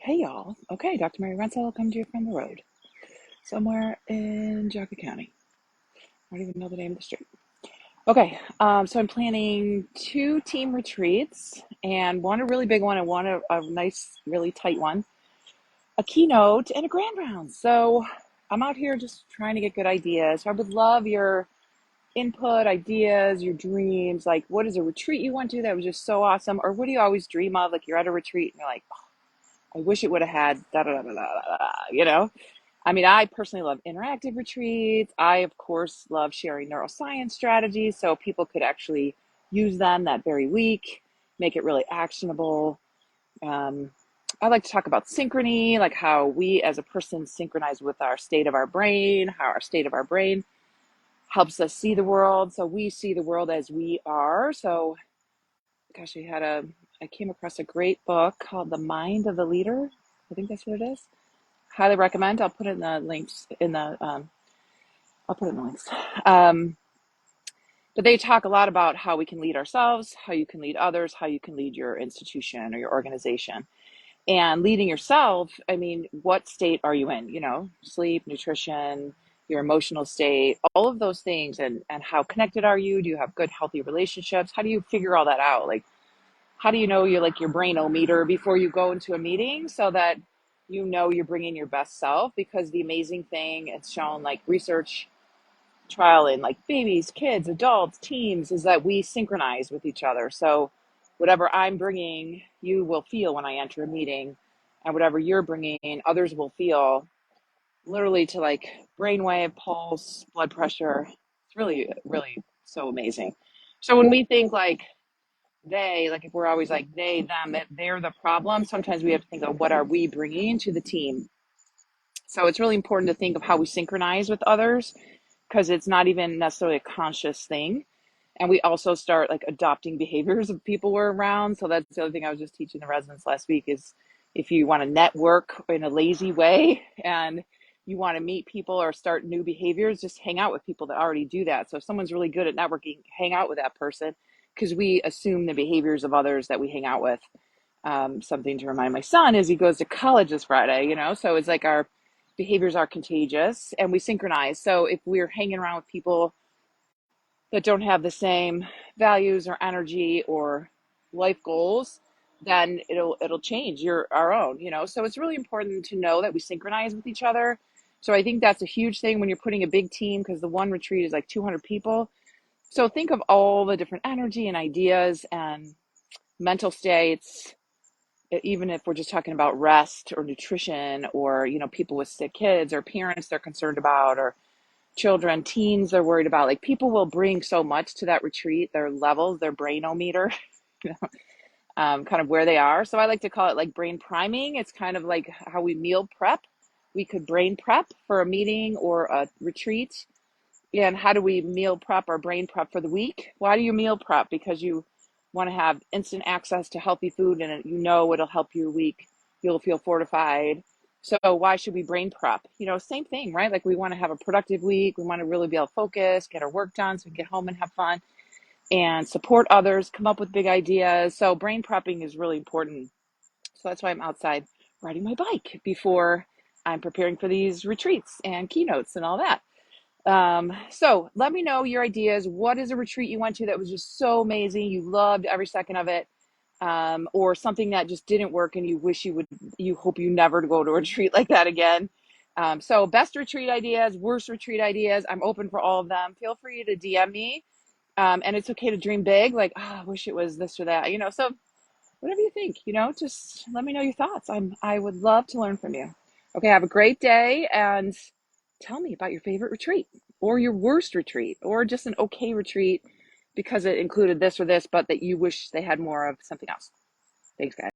Hey y'all. Okay, Dr. Mary Renzel coming to you from the road, somewhere in Jogga County. I don't even know the name of the street. Okay, so I'm planning two team retreats, and one a really big one and one a nice, really tight one, a keynote and a grand round. So I'm out here just trying to get good ideas. So I would love your input, ideas, your dreams. Like, what is a retreat you went to that was just so awesome? Or what do you always dream of? Like, you're at a retreat and you're like, I wish it would have had da da da da da da, you know? I mean, I personally love interactive retreats. I, of course, love sharing neuroscience strategies so people could actually use them that very week, make it really actionable. Um, I like to talk about synchrony, like how we as a person synchronize with our state of our brain, how our state of our brain helps us see the world. So we see the world as we are. So, gosh, I came across a great book called The Mind of the Leader. I think that's what it is. Highly recommend. I'll put it in the links in the I'll put it in the links. Um, but they talk a lot about how we can lead ourselves, how you can lead others, how you can lead your institution or your organization. And leading yourself, I mean, what state are you in? You know, sleep, nutrition, your emotional state, all of those things, and how connected are you? Do you have good, healthy relationships? How do you figure all that out? Like, how do you know you're like your brain-o-meter before you go into a meeting so that you know you're bringing your best self? Because the amazing thing, it's shown like research trial in like babies, kids, adults, teens, is that we synchronize with each other. So whatever I'm bringing, you will feel when I enter a meeting, and whatever you're bringing, others will feel, literally to like brainwave, pulse, blood pressure. It's really, really so amazing. So when we think like they, like if we're always like they, them, they're the problem, sometimes we have to think of what are we bringing to the team. So it's really important to think of how we synchronize with others because it's not even necessarily a conscious thing. And we also start like adopting behaviors of people we're around. So that's the other thing I was just teaching the residents last week is if you want to network in a lazy way and you want to meet people or start new behaviors, just hang out with people that already do that. So if someone's really good at networking, hang out with that person because we assume the behaviors of others that we hang out with. Something to remind my son is he goes to college this Friday, you know, so it's like our behaviors are contagious and we synchronize. So if we're hanging around with people that don't have the same values or energy or life goals, then it'll change our own, you know. So it's really important to know that we synchronize with each other. So I think that's a huge thing when you're putting a big team because the one retreat is like 200 people. So think of all the different energy and ideas and mental states, even if we're just talking about rest or nutrition or, you know, people with sick kids or parents they're concerned about or children, teens they're worried about. Like people will bring so much to that retreat, their levels, their brainometer, you know, kind of where they are. So I like to call it like brain priming. It's kind of like how we meal prep. We could brain prep for a meeting or a retreat. And how do we meal prep or brain prep for the week? Why do you meal prep? Because you want to have instant access to healthy food and you know it'll help your week. You'll feel fortified. So why should we brain prep? You know, same thing, right? Like we want to have a productive week. We want to really be able to focus, get our work done so we can get home and have fun and support others, come up with big ideas. So brain prepping is really important. So that's why I'm outside riding my bike before I'm preparing for these retreats and keynotes and all that. So let me know your ideas. What is a retreat you went to that was just so amazing? You loved every second of it. Or something that just didn't work and you wish you hope you never go to a retreat like that again. So best retreat ideas, worst retreat ideas. I'm open for all of them. Feel free to DM me. And it's okay to dream big. Like, oh, I wish it was this or that, you know, so whatever you think, you know, just let me know your thoughts. I would love to learn from you. Okay, have a great day and tell me about your favorite retreat or your worst retreat or just an okay retreat because it included this or this, but that you wish they had more of something else. Thanks, guys.